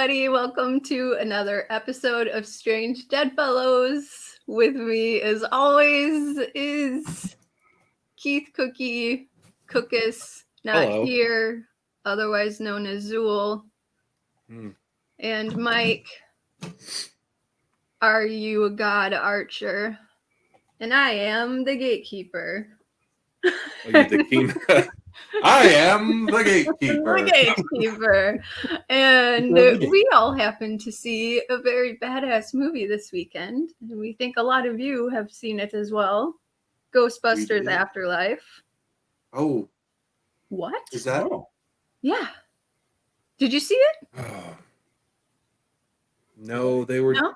everybody. Welcome to another episode of Strange Deadfellows. With me, as always, is Keith Cookus, not Hello. here, otherwise known as Zool, and Mike. Are you a god archer? And I am the gatekeeper. Are you the king? I am the gatekeeper. The gatekeeper. And we all happen to see a very badass movie this weekend. And we think a lot of you have seen it as well. Ghostbusters Afterlife. Oh. What? Is that? Oh. Yeah. Did you see it? No, they were. No?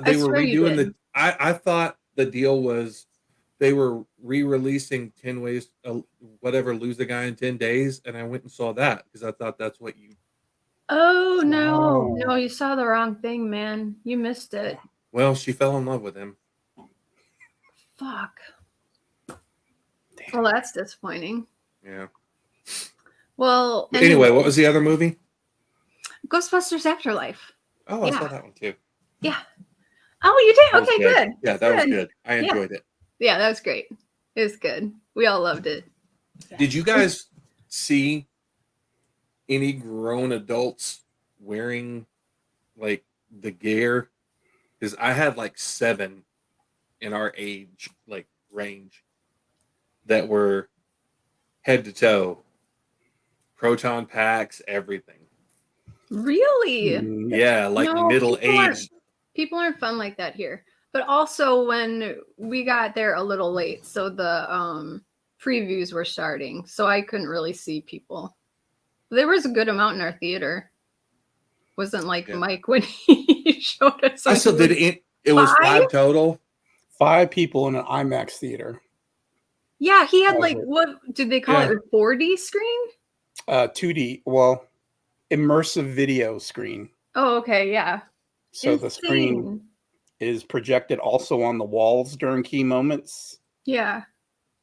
They were redoing the. I thought the deal was they were re-releasing 10 ways, whatever, lose a guy in 10 days, and I went and saw that because I thought that's what you. Oh no, you saw the wrong thing, man. You missed it. Well, she fell in love with him. Fuck. Well, that's disappointing. Yeah. Well, anyway, what was the other movie? Ghostbusters Afterlife. Oh, I saw that one too. Yeah. Oh, you did? Okay, good. Yeah, that was good. I enjoyed it. Yeah, that was great. It was good. We all loved it. Did you guys see any grown adults wearing like the gear? Because I had like 7 in our age like range that were head to toe, proton packs, everything. Really? Yeah, like middle aged. People aren't fun like that here. But also when we got there a little late, so the previews were starting, so I couldn't really see people. There was a good amount in our theater. Wasn't like Mike when he showed us. I still did it. It was 5 total. 5 people in an IMAX theater. Yeah, he had like, what did they call it? A 4D screen? 2D, well, immersive video screen. Oh, okay, yeah. So the screen is projected also on the walls during key moments. Yeah.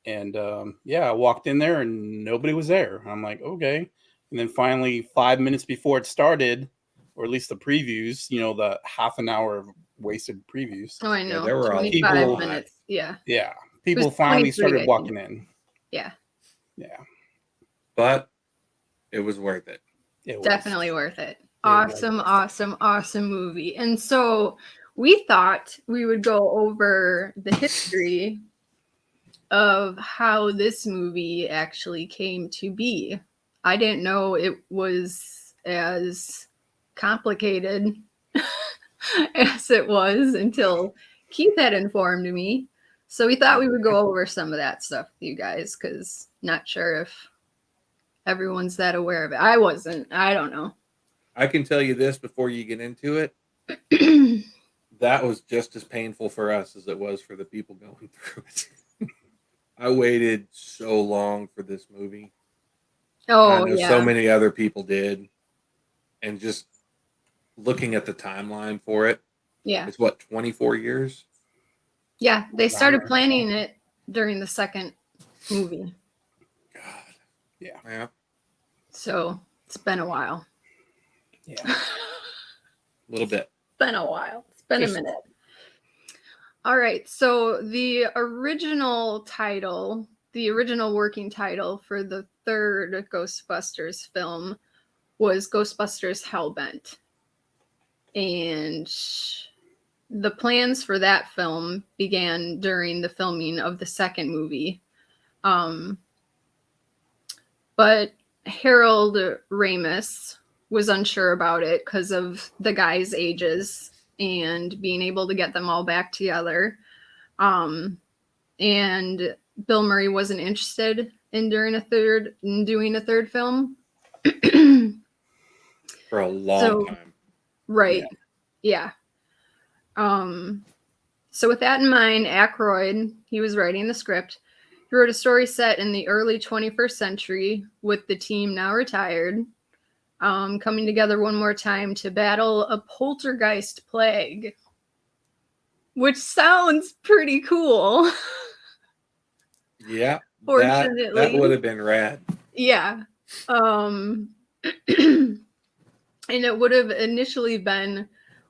And I walked in there and nobody was there. I'm like, okay. And then finally, 5 minutes before it started, or at least the previews, the half an hour of wasted previews. Oh, I know. Yeah, there were 25 minutes. Yeah. Yeah. People finally started walking in. Yeah. Yeah. But it was worth it. Definitely worth it. Awesome movie. And so we thought we would go over the history of how this movie actually came to be. I didn't know it was as complicated as it was until Keith had informed me. So we thought we would go over some of that stuff with you guys, because not sure if everyone's that aware of it. I wasn't. I don't know. I can tell you this before you get into it. That was just as painful for us as it was for the people going through it. I waited so long for this movie. Oh, I know so many other people did. And just looking at the timeline for it. Yeah. It's what, 24 years? Yeah, they started planning it during the second movie. God. Yeah. So it's been a while. Yeah. A little bit. It's been a while. It's been a minute. All right. So the original working title for the third Ghostbusters film was Ghostbusters Hellbent. And the plans for that film began during the filming of the second movie. But Harold Ramis was unsure about it because of the guys' ages and being able to get them all back together. And Bill Murray wasn't interested in doing a third film. For a long time. Right. Yeah. So with that in mind, Aykroyd, he was writing the script. He wrote a story set in the early 21st century with the team now retired, coming together one more time to battle a poltergeist plague, which sounds pretty cool. Yeah. Fortunately. That would have been rad. Yeah. And it would have initially been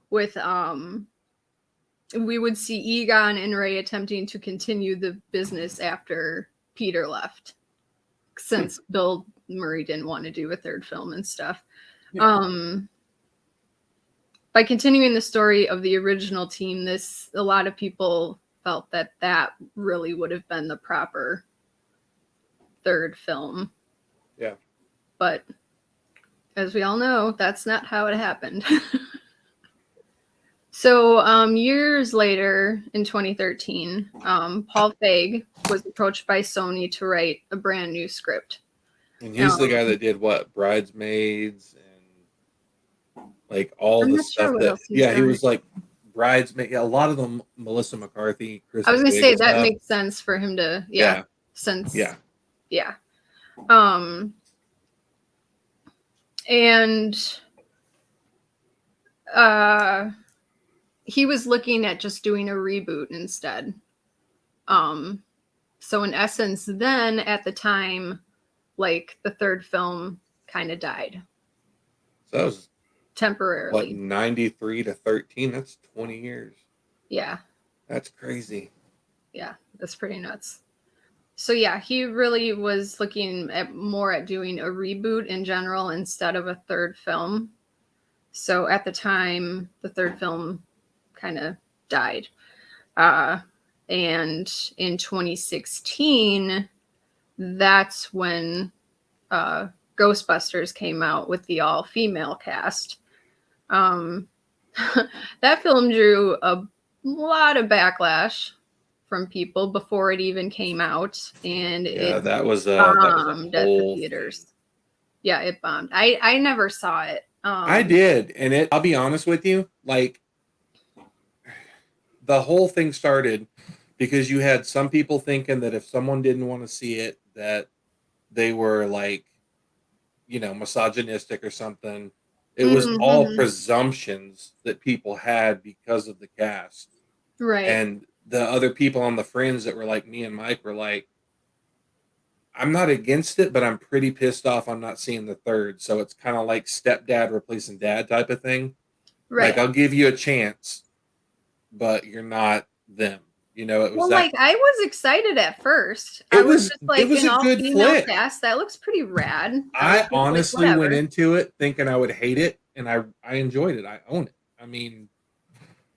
with we would see Egon and Ray attempting to continue the business after Peter left, since Bill Murray didn't want to do a third film and stuff. Yeah. By continuing the story of the original team, a lot of people felt that really would have been the proper third film. Yeah. But as we all know, that's not how it happened. So years later, in 2013, Paul Feig was approached by Sony to write a brand new script. And he's the guy that did what? Bridesmaids and like all the stuff that. Yeah, he was like Bridesmaid. Yeah, a lot of them. Melissa McCarthy. I was gonna say that makes sense for him to. Yeah. Since. Yeah. Yeah. And he was looking at just doing a reboot instead. So in essence, then at the time, like the third film kind of died. So that was temporarily. What, 93 to 13? That's 20 years. Yeah. That's crazy. Yeah, that's pretty nuts. So yeah, he really was looking more at doing a reboot in general instead of a third film. So at the time, the third film kind of died. And in 2016, that's when Ghostbusters came out with the all-female cast. That film drew a lot of backlash from people before it even came out, and that was bombed at the theaters. Thing. Yeah, it bombed. I never saw it. I did, and I'll be honest with you, like the whole thing started because you had some people thinking that if someone didn't want to see it, that they were like, misogynistic or something. It was all presumptions that people had because of the cast. Right. And the other people on the fringe that were like me and Mike were like, I'm not against it, but I'm pretty pissed off I'm not seeing the third. So it's kind of like stepdad replacing dad type of thing. Right. Like, I'll give you a chance, but you're not them. It was I was excited at first. It was just like, it was a good flick. Cast. That looks pretty rad. I honestly went into it thinking I would hate it, and I enjoyed it. I own it. I mean,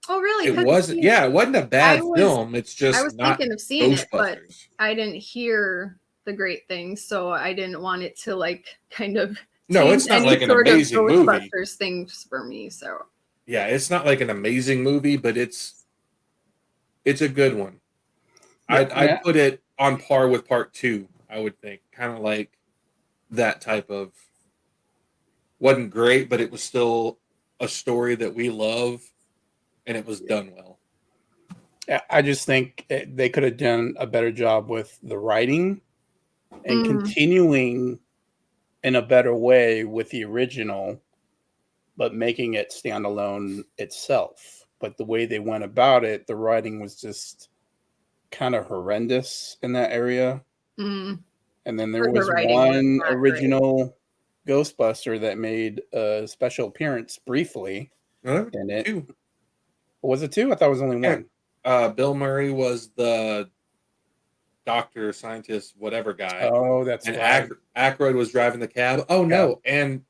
oh really? It wasn't. Yeah, it wasn't a bad film. It's just I was thinking of seeing it, but I didn't hear the great things, so I didn't want it to like kind of. No, it's not like an amazing movie. Ghostbusters things for me, so. Yeah, it's not like an amazing movie, but it's a good one. Yeah, I'd put it on par with part 2, I would think. Kind of like that type of, wasn't great, but it was still a story that we love, and it was done well. I just think they could have done a better job with the writing and continuing in a better way with the original, but making it stand alone itself. But the way they went about it, the writing was just kind of horrendous in that area. And then there was one original Ghostbuster that made a special appearance briefly in it. 2. Was it 2? I thought it was only 1. Bill Murray was the doctor, scientist, whatever guy. Oh, that's right. Aykroyd was driving the cab. Oh, no. And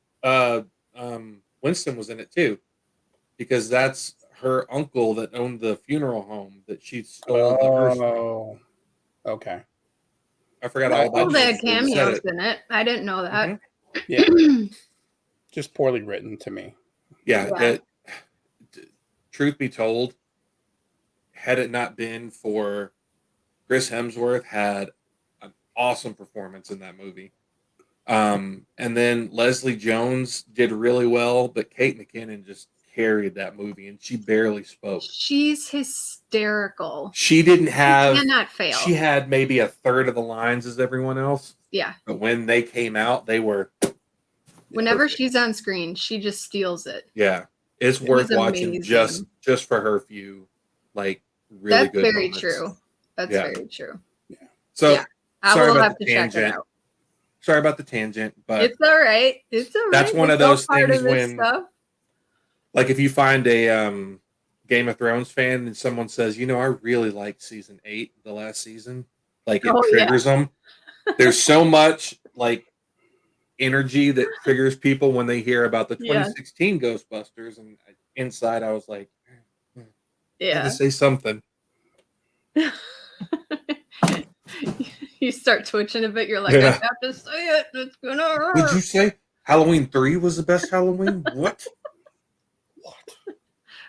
Winston was in it, too. Because that's her uncle that owned the funeral home that she stole the hearse from. Oh, okay. I forgot all about that. They had cameos in it. I didn't know that. Yeah. Just poorly written to me. Yeah. Truth be told, had it not been for Chris Hemsworth, had an awesome performance in that movie. And then Leslie Jones did really well, but Kate McKinnon just carried that movie, and she barely spoke. She's hysterical. She cannot fail. She had maybe a third of the lines as everyone else. Yeah. But when they came out, they were. Whenever she's on screen, she just steals it. Yeah, it's worth watching just for her few, like really good. That's very moments. true. That's very true. Yeah. So I will have to check it out. sorry about the tangent, but It's all right. It's all right. that's one of It's all those part things of this when, stuff. like, if you find a Game of Thrones fan and someone says, you know, I really liked season 8, the last season, like it Oh, yeah. triggers them. There's so much like energy that triggers people when they hear about the Yeah. 2016 Ghostbusters, and inside I was like, I had Yeah. to say something. You start twitching a bit. You're like, Yeah. I have to say it. It's gonna hurt. Would you say Halloween 3 was the best Halloween? What?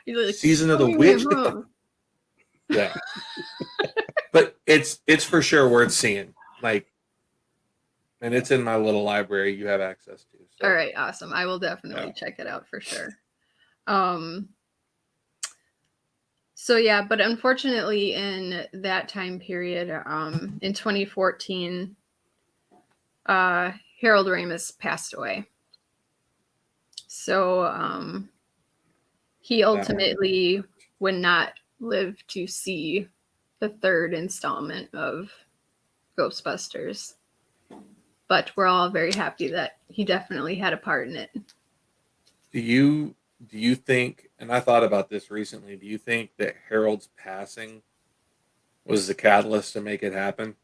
You're like, Season of the "Oh, Witch? yeah, Get the... Yeah. But it's for sure worth seeing. Like, and it's in my little library you have access to. So. All right, awesome. I will definitely check it out for sure. So yeah, but unfortunately in that time period, in 2014, Harold Ramis passed away. So he ultimately would not live to see the third installment of Ghostbusters. But we're all very happy that he definitely had a part in it. Do you think, and I thought about this recently, do you think that Harold's passing was the catalyst to make it happen?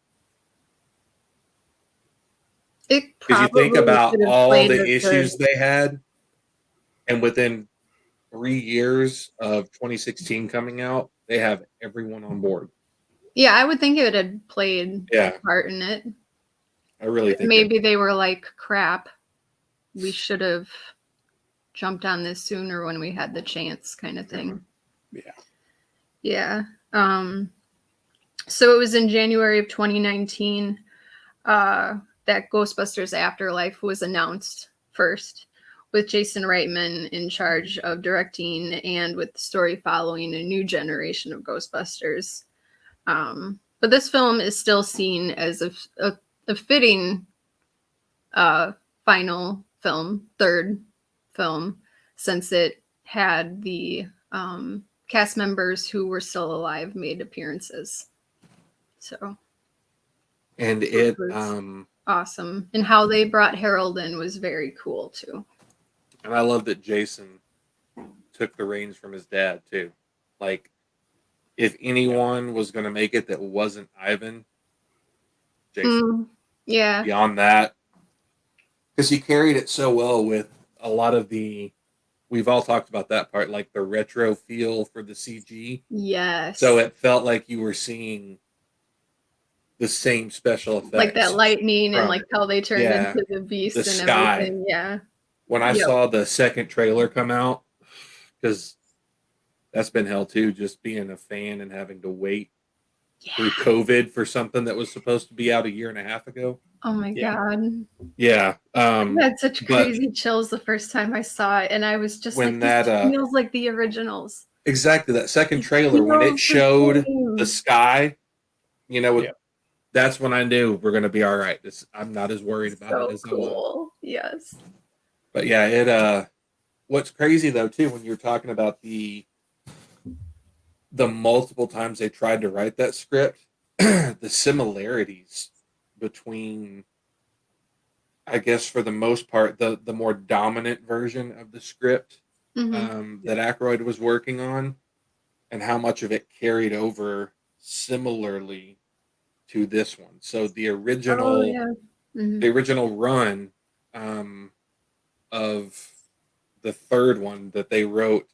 Because you think about all the issues they had, and within 3 years of 2016 coming out, they have everyone on board. Yeah, I would think it had played a part in it. I really think maybe they were like, crap, we should have jumped on this sooner when we had the chance, kind of thing. Yeah. So it was in January of 2019 that Ghostbusters Afterlife was announced first, with Jason Reitman in charge of directing and with the story following a new generation of Ghostbusters. But this film is still seen as a fitting final film, third film, since it had the cast members who were still alive made appearances. So, and it was awesome, and how they brought Harold in was very cool too. And I love that Jason took the reins from his dad too. Like, if anyone was going to make it that wasn't Ivan, Jason. Yeah. Beyond that, because he carried it so well with a lot of the, we've all talked about that part, like the retro feel for the CG. Yes. So it felt like you were seeing the same special effects, like that lightning and like how they turned into the beast the and sky. everything. Yeah. When I saw the second trailer come out, because that's been hell too, just being a fan and having to wait through COVID for something that was supposed to be out 1.5 years ago. Oh my God. Yeah. I had such crazy chills the first time I saw it, and I was just like, this feels like the originals. Exactly. That second trailer, when it showed the sky, you know, that's when I knew we're going to be all right. I'm not as worried about it as I was. Yes. But yeah, what's crazy though too, when you're talking about the multiple times they tried to write that script, the similarities between, I guess for the most part, the more dominant version of the script that Aykroyd was working on, and how much of it carried over similarly to this one. So the original, the original run of the third one that they wrote,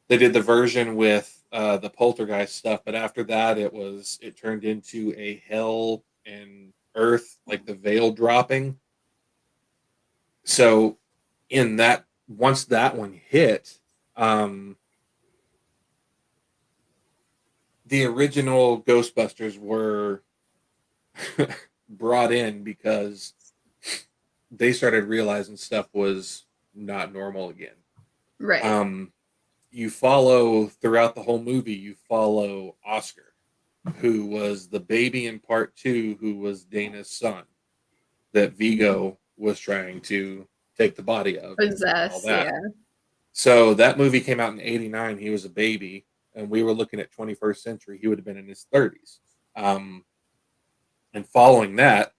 they did the version with the poltergeist stuff, but after that it turned into a hell and earth, like the veil dropping. So in that, once that one hit, the original Ghostbusters were brought in because they started realizing stuff was not normal again. Right. You follow throughout the whole movie, you follow Oscar, who was the baby in part 2, who was Dana's son, that Vigo was trying to take the body of. Possess, yeah. So that movie came out in 1989. He was a baby, and we were looking at 21st century. He would have been in his 30s. And following that,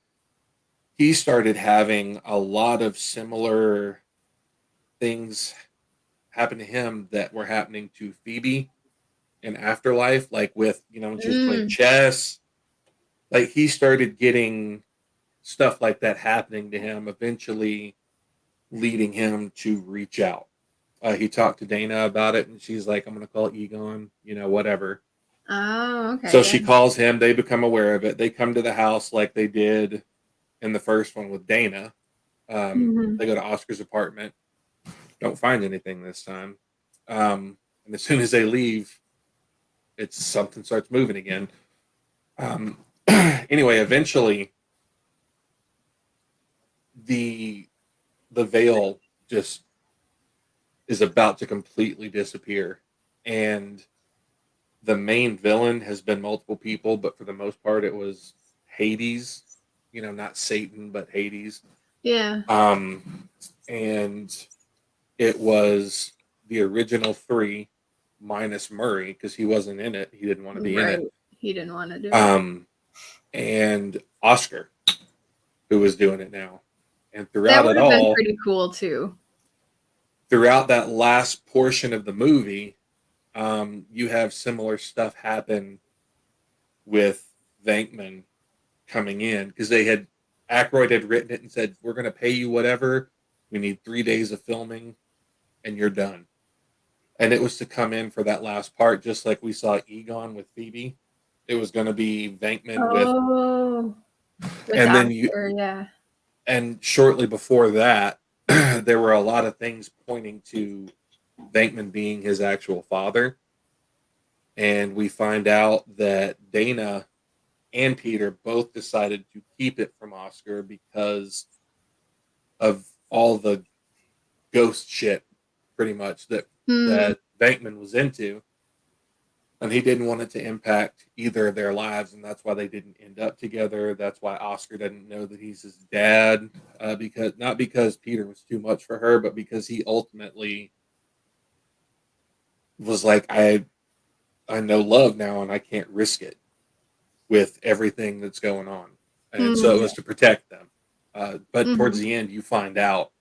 he started having a lot of similar things happen to him that were happening to Phoebe in Afterlife, like with, when she was playing chess. Like he started getting stuff like that happening to him, eventually leading him to reach out. He talked to Dana about it, and she's like, I'm going to call Egon, whatever. Oh, okay. So she calls him. They become aware of it. They come to the house like they did in the first one with Dana. They go to Oscar's apartment. Don't find anything this time. And as soon as they leave, something starts moving again. Anyway, eventually the veil just is about to completely disappear, and the main villain has been multiple people, but for the most part it was Hades, not Satan, but Hades. Yeah. And it was the original three minus Murray, because he wasn't in it. He didn't want to be in it. He didn't want to do it. And Oscar, who was doing it now. And throughout that would it have been all, pretty cool too. Throughout that last portion of the movie, you have similar stuff happen with Venkman coming in, because Aykroyd had written it and said, we're going to pay you whatever. We need 3 days of filming and you're done. And it was to come in for that last part, just like we saw Egon with Phoebe. It was going to be Venkman with and then and shortly before that, there were a lot of things pointing to Venkman being his actual father. And we find out that Dana and Peter both decided to keep it from Oscar because of all the ghost shit, pretty much, that Venkman was into. And he didn't want it to impact either of their lives, and that's why they didn't end up together. That's why Oscar doesn't know that he's his dad, not because Peter was too much for her, but because he ultimately was like, I know love now, and I can't risk it with everything that's going on. And so it was to protect them. But towards the end, you find out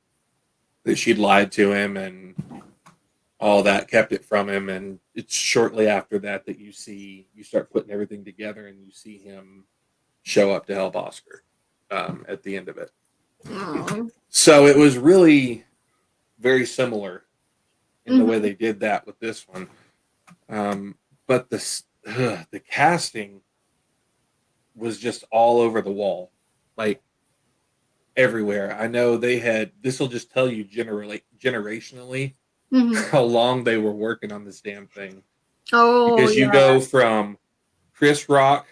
that she'd lied to him and all that, kept it from him. And it's shortly after that you start putting everything together, and you see him show up to help Oscar at the end of it. So it was really very similar in the way they did that with this one. But the casting was just all over the wall, like everywhere. I know this will just tell you generationally how long they were working on this damn thing. Because you go from Chris Rock,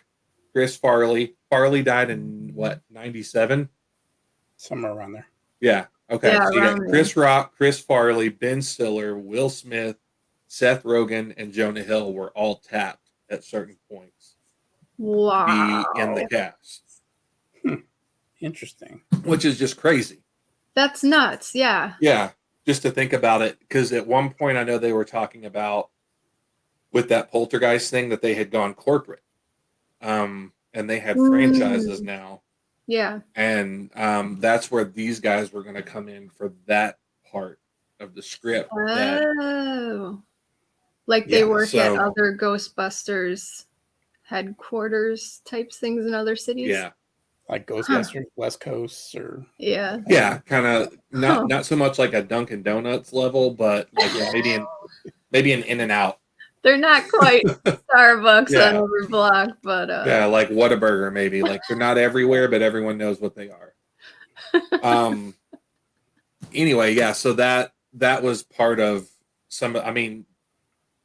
Chris Farley. Farley died in what, 97? Somewhere around there. Yeah. Okay. Yeah, so you got Chris Rock, Chris Farley, Ben Stiller, Will Smith, Seth Rogen, and Jonah Hill were all tapped at certain points to be in the cast. Interesting. Which is just crazy. That's nuts. Yeah. Yeah. Just to think about it, because at one point I know they were talking about with that Poltergeist thing that they had gone corporate, and they had franchises now. Yeah. And that's where these guys were going to come in for that part of the script. Like they work at other Ghostbusters headquarters types things in other cities. Yeah. Like Ghostbusters West Coast, or yeah, kind of not so much like a Dunkin' Donuts level, but like maybe an In-N-Out. They're not quite Starbucks on every block, but like Whataburger maybe. Like they're not everywhere, but everyone knows what they are. Anyway, yeah. So that was part of some. I mean,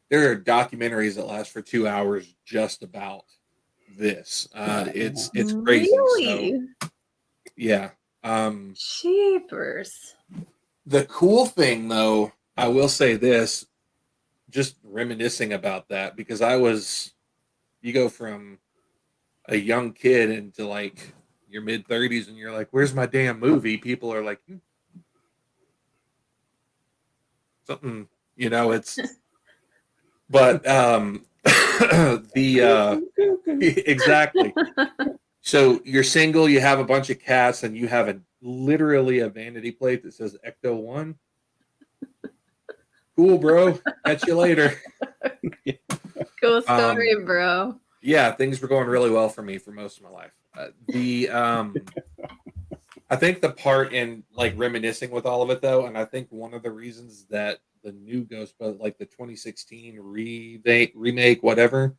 there are documentaries that last for 2 hours just about this. It's crazy. Really? So, yeah. Jeepers. The cool thing, though, I will say this, just reminiscing about that, because you go from a young kid into like your mid 30s, and you're like, where's my damn movie? People are like, something, it's, but, exactly. So you're single, you have a bunch of cats, and you have literally a vanity plate that says Ecto 1. Cool, bro. Catch you later. Cool story, bro. Yeah, things were going really well for me for most of my life. I think the part in like reminiscing with all of it though, and I think one of the reasons that the new Ghostbusters, like the 2016 remake, whatever,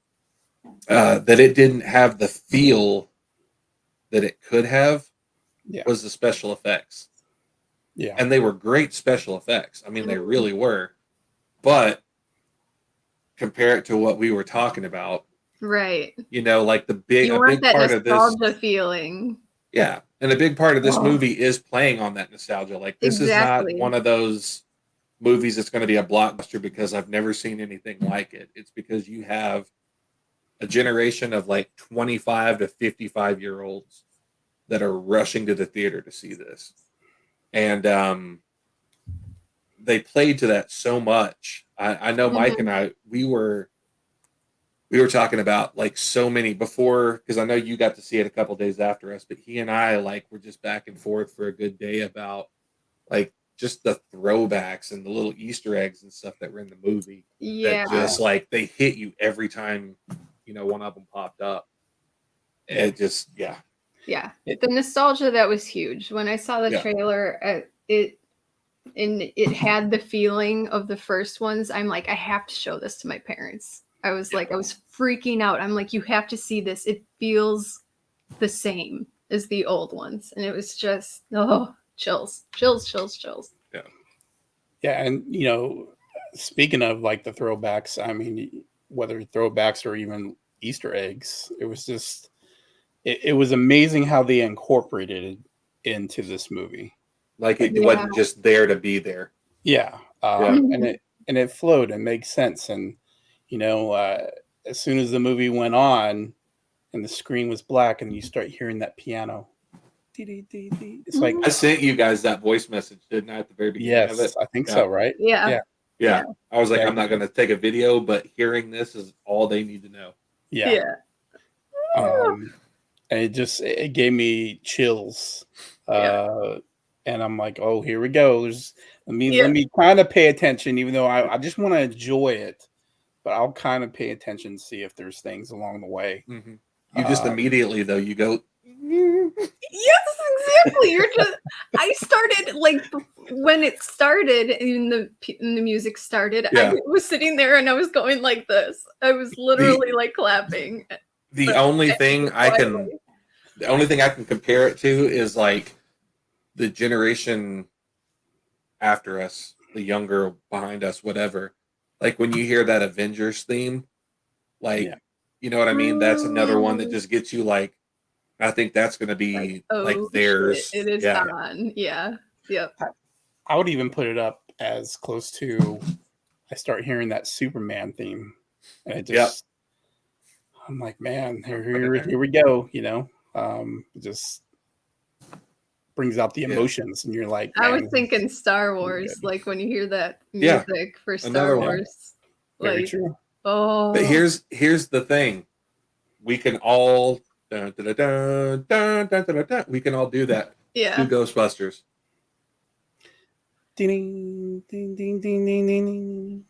that it didn't have the feel that it could have, was the special effects. Yeah, and they were great special effects. I mean, they really were. But compare it to what we were talking about, right? like a You want big that part of this. nostalgia feeling. Yeah, and a big part of this movie is playing on that nostalgia. Like, this is not one of those movies that's going to be a blockbuster because I've never seen anything like it. It's because you have a generation of like 25 to 55-year-olds that are rushing to the theater to see this. And they played to that so much. I know Mike and I, we were talking about like so many before, because I know you got to see it a couple days after us, but he and I like were just back and forth for a good day about like just the throwbacks and the little Easter eggs and stuff that were in the movie. Yeah. That just like they hit you every time, one of them popped up. It just, yeah. The nostalgia, that was huge. When I saw the trailer, it had the feeling of the first ones. I'm like, I have to show this to my parents. I was freaking out. I'm like, you have to see this. It feels the same as the old ones. And it was just, chills. Yeah. Yeah. And, speaking of like the throwbacks, I mean, whether throwbacks or even Easter eggs, it was just, it was amazing how they incorporated it into this movie. Like it wasn't just there to be there. Yeah. And it flowed and makes sense. And, as soon as the movie went on and the screen was black and you start hearing that piano, it's like, I sent you guys that voice message, didn't I, at the very beginning of it? I think so, right? Yeah. I was like, I'm not going to take a video, but hearing this is all they need to know. Yeah. And it gave me chills. And I'm like, oh, here we go. Let me kind of pay attention, even though I just want to enjoy it, but I'll kind of pay attention, see if there's things along the way. Mm-hmm. You just immediately though, you go, yes, exactly. I started like when it started and the music started. I was sitting there and I was going like this. I was literally like clapping. The only thing I can compare it to is like the generation after us, the younger behind us, whatever. Like when you hear that Avengers theme, like you know what I mean? That's another one that just gets you like, I think that's going to be like theirs. Shit, it is on. Yeah. Yep. I would even put it up as close to, I start hearing that Superman theme. And it just, I'm like, man, here we go. It just brings out the emotions. And you're like, I was thinking Star Wars, like when you hear that music for Star Wars. Very true. Oh. But here's the thing. We can all dun, dun, dun, dun, dun, dun, dun, we can all do that. Yeah. To Ghostbusters. Ding, ding, ding, ding, ding, ding.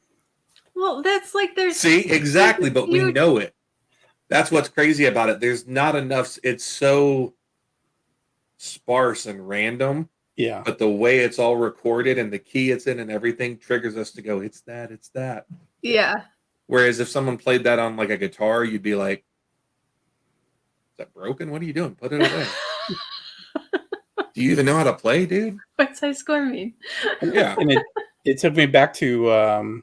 Well, that's like there's see exactly, but we know it. That's what's crazy about it. There's not enough. It's so sparse and random. Yeah. But the way it's all recorded and the key it's in and everything triggers us to go, it's that. Yeah. Whereas if someone played that on like a guitar, you'd be like, is that broken? What are you doing? Put it away. Do you even know how to play, dude? What's high score mean? Yeah. And it took me back to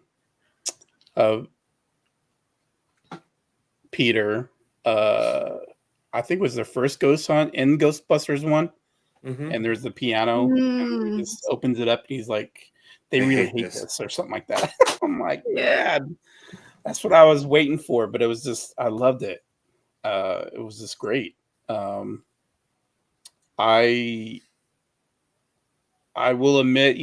Peter. I think it was their first ghost hunt in Ghostbusters 1. Mm-hmm. And there's the piano. And he just opens it up and he's like, they really hate this or something like that. I'm like, man, that's what I was waiting for. But it was just, I loved it. It was just great. I will admit,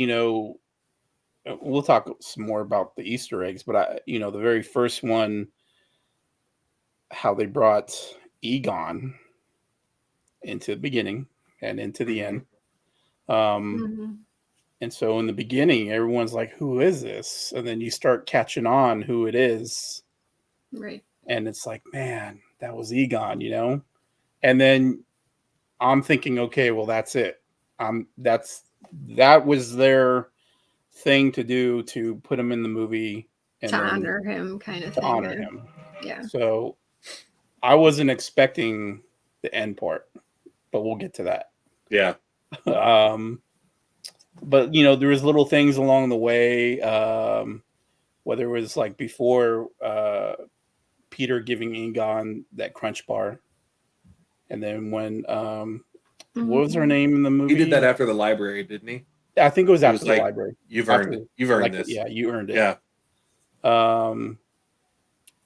we'll talk some more about the Easter eggs, but the very first one, how they brought Egon into the beginning and into the Mhm. end. Mhm. And so in the beginning, everyone's like, who is this? And then you start catching on who it is. Right. And it's like, man, that was Egon, And then I'm thinking, okay, well, that's it. That was their thing to do, to put him in the movie and To then honor him, kind of to thing. honor him. Yeah. So I wasn't expecting the end part, but we'll get to that. Yeah. But there was little things along the way, whether it was like before Peter giving Egon that crunch bar, and then when what was her name in the movie? He did that after the library, didn't he? I think it was He after was the like, library. You've earned After, it. You've earned like, this. Yeah, you earned it. Yeah.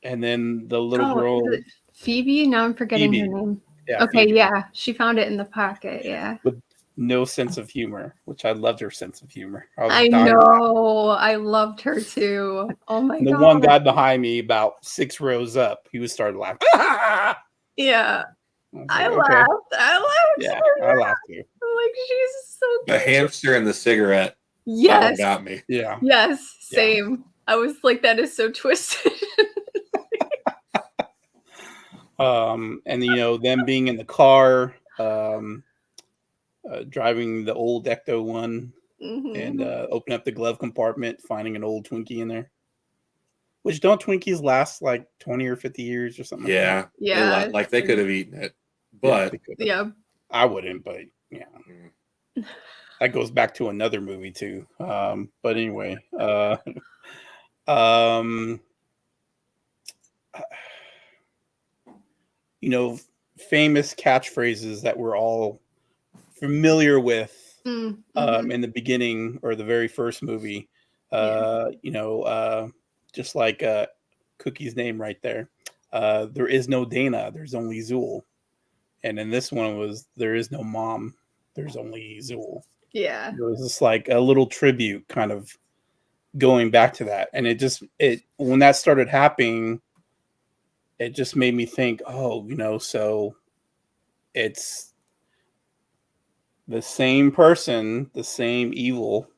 And then the little Oh, girl, is it Phoebe? Now I'm forgetting Phoebe. her name. Yeah, Okay, Phoebe. yeah. She found it in the pocket, yeah. With no sense of humor, which I loved her sense of humor. I know. I loved her too. Oh my And the god. one guy behind me, about 6 rows up, he was started laughing. Yeah. I Okay. laughed. Yeah, I laughed too. Like, she's so The cute. hamster and the cigarette. That one Yes. got me. Yeah. Yes. Same. I was like, that is so twisted. And them being in the car, driving the old Ecto one, and open up the glove compartment, finding an old Twinkie in there. Which, don't Twinkies last like 20 or 50 years or something? Yeah. Like that? Yeah. Like they could have eaten it. But yeah. I wouldn't, but yeah. That goes back to another movie too. But anyway, famous catchphrases that we're all familiar with in the beginning or the very first movie. Just like Cookie's name right there. There is no Dana, there's only Zool. And in this one was, there is no mom, there's only Zool. Yeah. It was just like a little tribute kind of going back to that. And when that started happening, it just made me think, so it's the same person, the same evil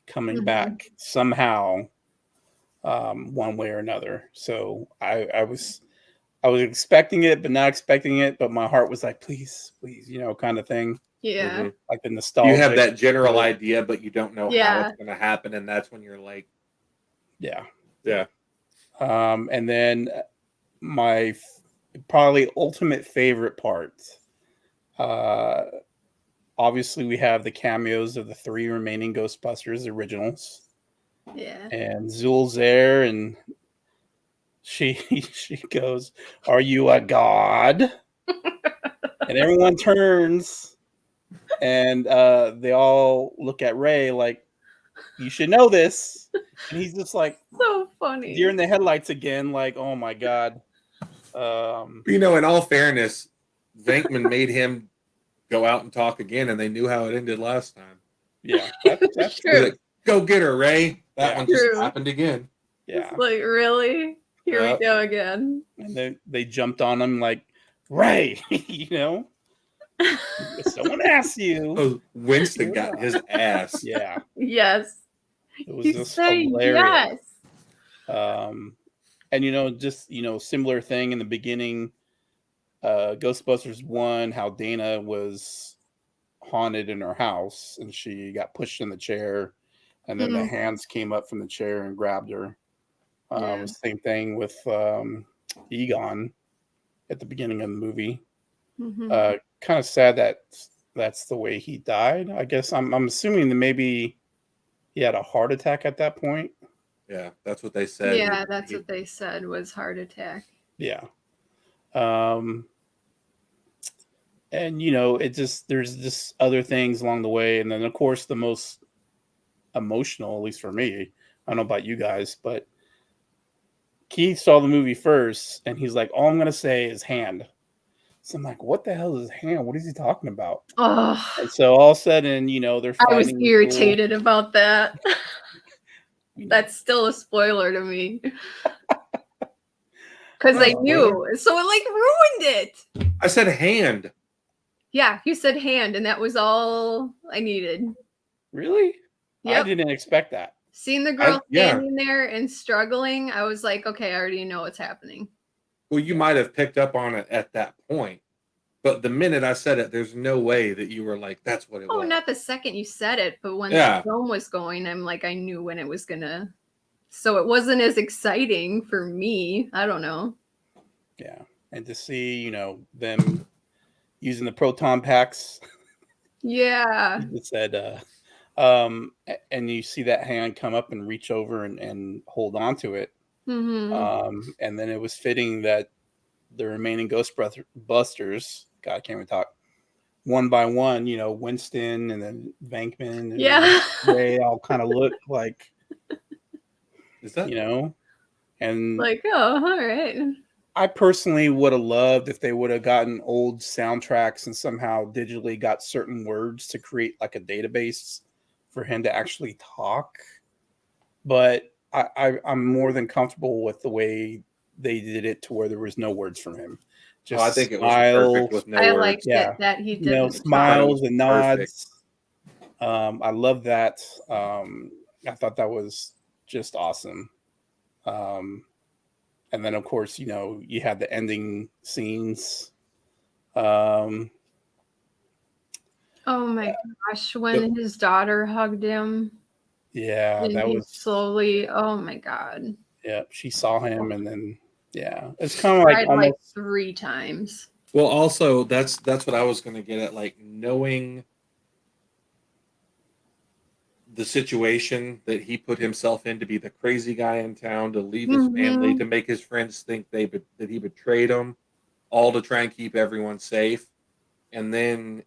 coming back somehow, one way or another. So I was expecting it, but not expecting it. But my heart was like, please, kind of thing. Yeah. Like the nostalgia. You have that general idea, but you don't know how it's going to happen. And that's when you're like, yeah. And then my probably ultimate favorite part. Obviously, we have the cameos of the 3 remaining Ghostbusters originals. Yeah. And Zool's there, and she goes, "Are you a god?" And everyone turns, and they all look at Ray like, "You should know this." And he's just like, so funny. Deer in the headlights again, like, oh my god. In all fairness, Venkman made him go out and talk again, and they knew how it ended last time. Yeah, that's true. Like, go get her, Ray. That one just happened again. Yeah. It's like, really? Here we go again. And they jumped on him like, Ray, someone asked you. Oh, Winston got his ass. Yeah. Yes. It was just hilarious. Yes. And just similar thing in the beginning, Ghostbusters 1, how Dana was haunted in her house and she got pushed in the chair, and then the hands came up from the chair and grabbed her. Same thing with Egon at the beginning of the movie. Kind of sad that that's the way he died. I guess I'm assuming that maybe he had a heart attack at that point. Yeah, that's what they said. Yeah, that's what they said was heart attack. Yeah. And there's just other things along the way, and then of course the most emotional, at least for me, I don't know about you guys, but Keith saw the movie first and he's like, all I'm gonna say is hand. So I'm like, what the hell is hand? What is he talking about? Oh, and so all of a sudden, they're fighting. I was irritated about that. That's still a spoiler to me. Because I knew. So it ruined it. I said hand. Yeah, you said hand, and that was all I needed. Really? Yep. I didn't expect that. Seeing the girl standing there and struggling, I was like, okay, I already know what's happening. Well, you might have picked up on it at that point, but the minute I said it, there's no way that you were like, that's what it was. Oh, not the second you said it, but when the film was going, I'm like, I knew when it was gonna. So it wasn't as exciting for me. I don't know. Yeah, and to see, them using the proton packs. Yeah. You said, and you see that hand come up and reach over and hold on to it. Mm-hmm. And then it was fitting that the remaining Ghostbusters, God, I can't even talk, one by one, Winston and then Venkman and Ray all kind of look like, is that, and like, oh, all right. I personally would have loved if they would have gotten old soundtracks and somehow digitally got certain words to create like a database for him to actually talk. But I'm more than comfortable with the way they did it to where there was no words from him. Just I think smiles. It was perfect with no words. Liked it that he didn't smiles and nods. I love that. I thought that was just awesome. And then, of course, you had the ending scenes. Oh my gosh, when his daughter hugged him. Yeah, and that was slowly. Oh my God. Yeah, she saw him, and then it's kind of like almost 3 times. Well, also that's what I was going to get at, like knowing the situation that he put himself in to be the crazy guy in town, to leave his family, to make his friends think that he betrayed them, all to try and keep everyone safe. And then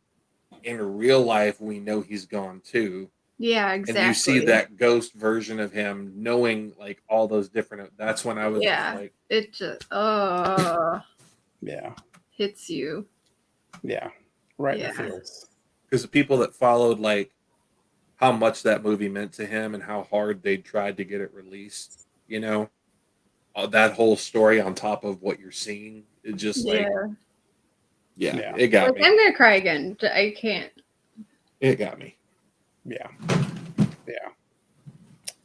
in real life, we know he's gone too. Yeah, exactly. And you see that ghost version of him, knowing like all those different. That's when I was just like, it just hits you. Yeah, right in the feels. Because the people that followed like how much that movie meant to him and how hard they tried to get it released, that whole story on top of what you're seeing, it just it got me. I'm gonna cry again. I can't. It got me. Yeah.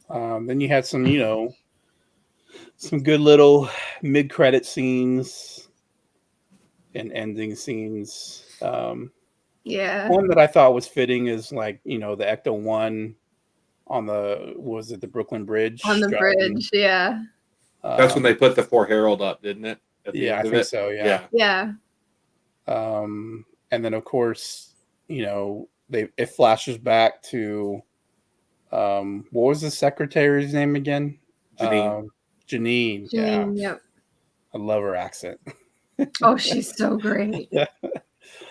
Then you had some, some good little mid-credit scenes and ending scenes. One that I thought was fitting is like, the Ecto one on the Brooklyn Bridge? On the bridge, yeah. That's when they put the For Harold up, didn't it? Yeah, I think so. Yeah. Yeah. And then of course, it flashes back to what was the secretary's name again? Janine. Yeah. Yep. I love her accent. Oh, she's so great.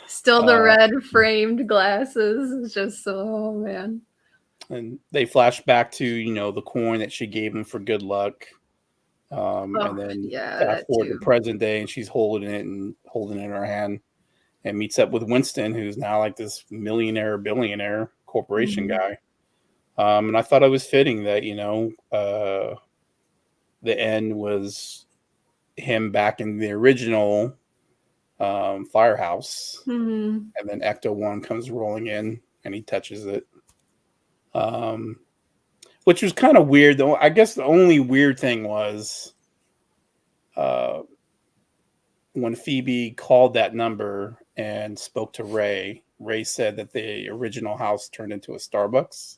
Still the red framed glasses. It's just so, man. And they flash back to, the coin that she gave him for good luck. And then fast forward to present day, and she's holding it in her hand, and meets up with Winston, who's now like this billionaire corporation guy. And I thought it was fitting that, the end was him back in the original firehouse. And then Ecto 1 comes rolling in and he touches it. Which was kind of weird, though. I guess the only weird thing was when Phoebe called that number and spoke to Ray. Ray said that the original house turned into a Starbucks.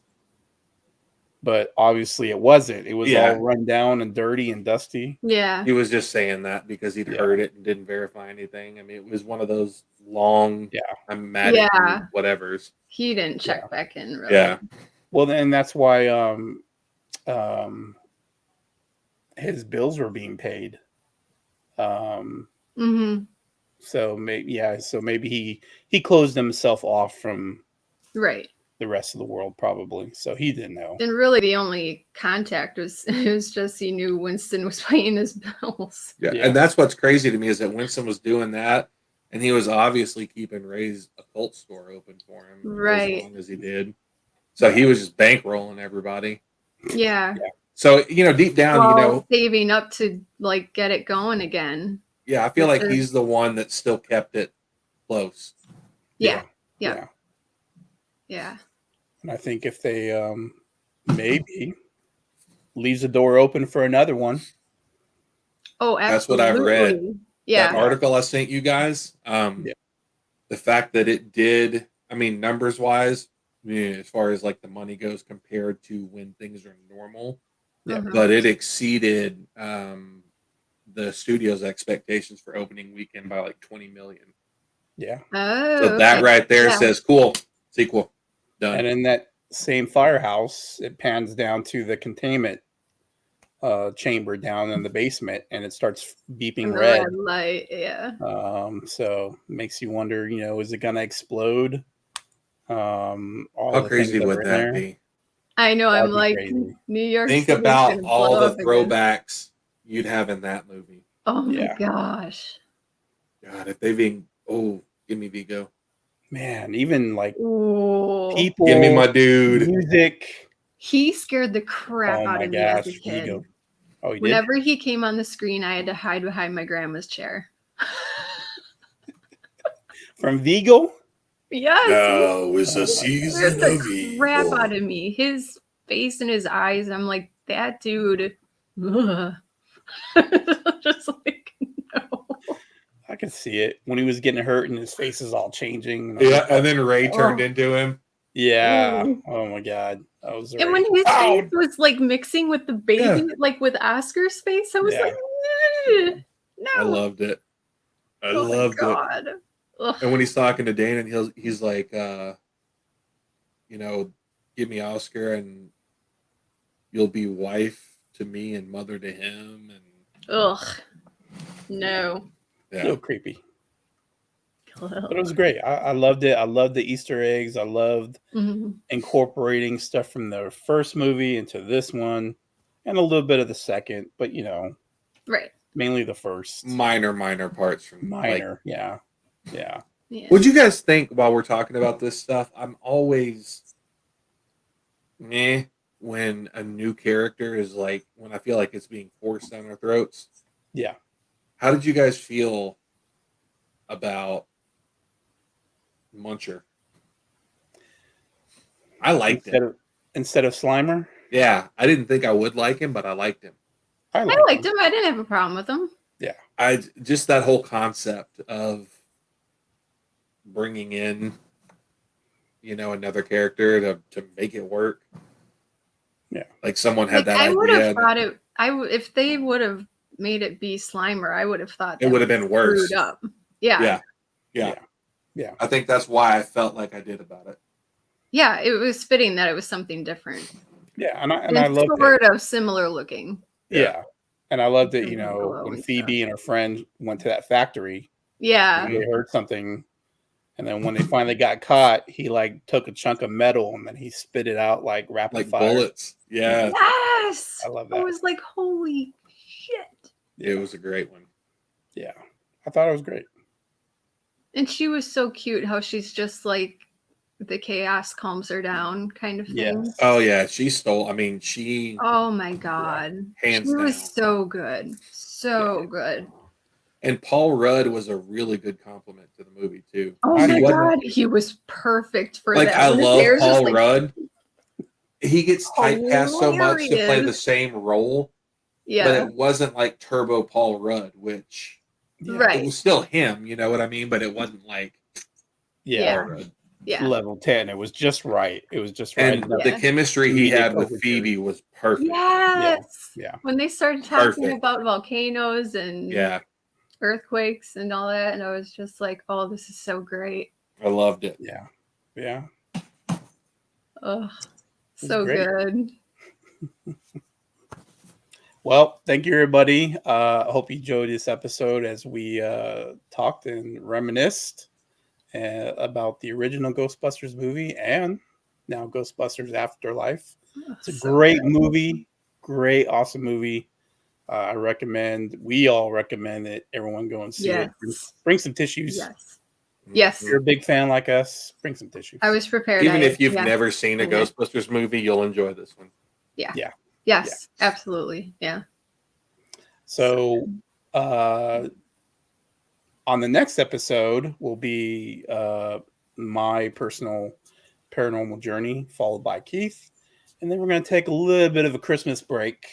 But obviously it wasn't. It was all run down and dirty and dusty. Yeah. He was just saying that because he'd heard it and didn't verify anything. I mean, it was one of those long, I'm mad at you, whatevers. He didn't check back in, really. Yeah. Well, then that's why his bills were being paid. So maybe he closed himself off from the rest of the world, probably. So he didn't know. And really, the only contact was just he knew Winston was paying his bills. Yeah, and that's what's crazy to me is that Winston was doing that, and he was obviously keeping Ray's occult store open for him as long as he did. So he was just bankrolling everybody. Yeah. So deep down, saving up to like get it going again. Yeah, I feel like he's the one that still kept it close. Yeah. yeah. Yeah. Yeah. And I think if they maybe leaves the door open for another one. Oh, That's what I've read. absolutely. Yeah. That article I sent you guys, Yeah. the fact that it did, I mean, numbers wise, as far as like the money goes compared to when things are normal, Yeah. Mhm. but it exceeded the studio's expectations for opening weekend by like 20 million. Yeah. Oh, So that okay. right there Yeah. says, cool, sequel, done. And in that same firehouse, it pans down to the containment chamber down in the basement, and it starts beeping And the red. red light. Yeah. So makes you wonder, is it gonna explode? All How the crazy things that would are in that there. be? I know. That'd I'm be like, crazy. New York Think City's about gonna all blow the up again. throwbacks you'd have in that movie. Oh my Yeah. gosh. God, if they being, give me Vigo. Man, even like Ooh. people, Give me my dude. music. He scared the crap Oh out my of me as a gosh, kid. Vigo. Oh, he did? Whenever he came on the screen, I had to hide behind my grandma's chair. From Vigo? Yes. Now is Oh a my season Scared of the crap evil. out of me. His face and his eyes. I'm like, that dude. Ugh. Just like, no. I could see it when he was getting hurt and his face is all changing. And Yeah, and then Ray turned Oh. into him. yeah. Ooh. Oh my god, that was And when his Ow. face was like mixing with the baby, Yeah. like with Oscar's face, I was Yeah. like, no. I loved it. I Oh my loved it. God. Ugh. And when he's talking to Dana, and he's like, give me Oscar, and you'll be wife to me and mother to him, and Ugh. No. a yeah, little creepy. But it was great. I loved it. I loved the Easter eggs. I loved Mhm. incorporating stuff from the first movie into this one, and a little bit of the second. But Right. mainly the first. minor parts from like. Minor, yeah. Yeah. What'd you guys think while we're talking about this stuff? I'm always meh when a new character is like, when I feel like it's being forced down our throats. Yeah. How did you guys feel about Muncher? I liked him. Instead of Slimer? Yeah, I didn't think I would like him, but I liked him. I liked him. I didn't have a problem with him. Yeah. I just that whole concept of bringing in, another character to make it work. Yeah. Like someone had Like, that I would have idea. thought it. If they would have made it be Slimer, I would have thought It would have been worse. screwed up. Yeah. Yeah. I think that's why I felt like I did about it. Yeah, it was fitting that it was something different. Yeah, and I loved sort it. of similar looking. Yeah. And I loved it, Hello when and Phoebe and her friend went to that factory. Yeah. They heard something, and then when they finally got caught, he like took a chunk of metal and then he spit it out like rapid Like fire. bullets. Yeah. Yes. I love that. I was like, holy shit. It was a great one. Yeah. I thought it was great. And she was so cute how she's just like the chaos calms her down kind of thing. Yes. Oh yeah, she stole. I mean, she Oh my God. hands she was down. so good. So good. And Paul Rudd was a really good compliment to the movie too. Oh my God. He was perfect for like that. I When his love hair's just, Paul like, Rudd. He gets typecast so much to play the hilarious. same role, but Yeah. it wasn't like Turbo Paul Rudd, which Right. it was still him. You know what I mean? But it wasn't like Yeah. Paul Rudd. Yeah. Level 10. It was just right. It was just right. And enough. the chemistry he Comedic had with overture. Phoebe was perfect. Yes. Yeah. When they started talking Perfect. about volcanoes and Yeah, earthquakes and all that, and I was just like, oh, this is so great. I loved it. Yeah. Yeah. Oh, so great. good. Well, thank you, everybody. I hope you enjoyed this episode as we talked and reminisced about the original Ghostbusters movie and now Ghostbusters Afterlife. It's a great movie. Great, awesome movie. We all recommend that everyone go and see it. Bring some tissues. Yes. Yes. If you're a big fan like us, bring some tissues. I was prepared. Even if you've never seen a Ghostbusters movie, you'll enjoy this one. Yeah. Yeah. Yes, absolutely. Yeah. So on the next episode will be my personal paranormal journey, followed by Keith. And then we're going to take a little bit of a Christmas break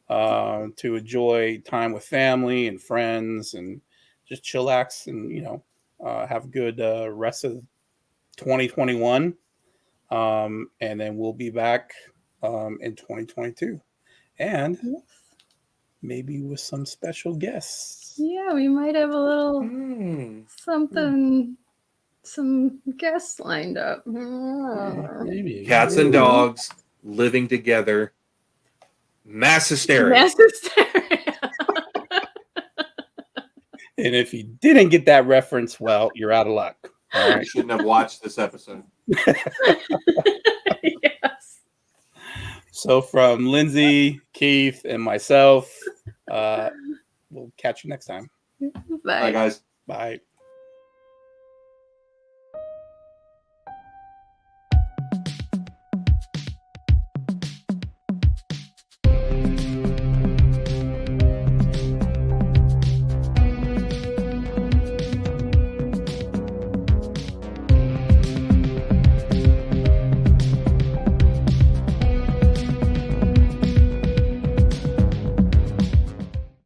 to enjoy time with family and friends and just chillax and, have a good rest of 2021. And then we'll be back in 2022. And maybe with some special guests. Yeah, we might have a little something, some guests lined up. Maybe. Cats and dogs living together. Mass hysteria. Mass hysteria. And if you didn't get that reference, well, you're out of luck. All You right. shouldn't have watched this episode. Yes. So from Lindsay, Keith, and myself, we'll catch you next time. Bye. Bye, guys. Bye.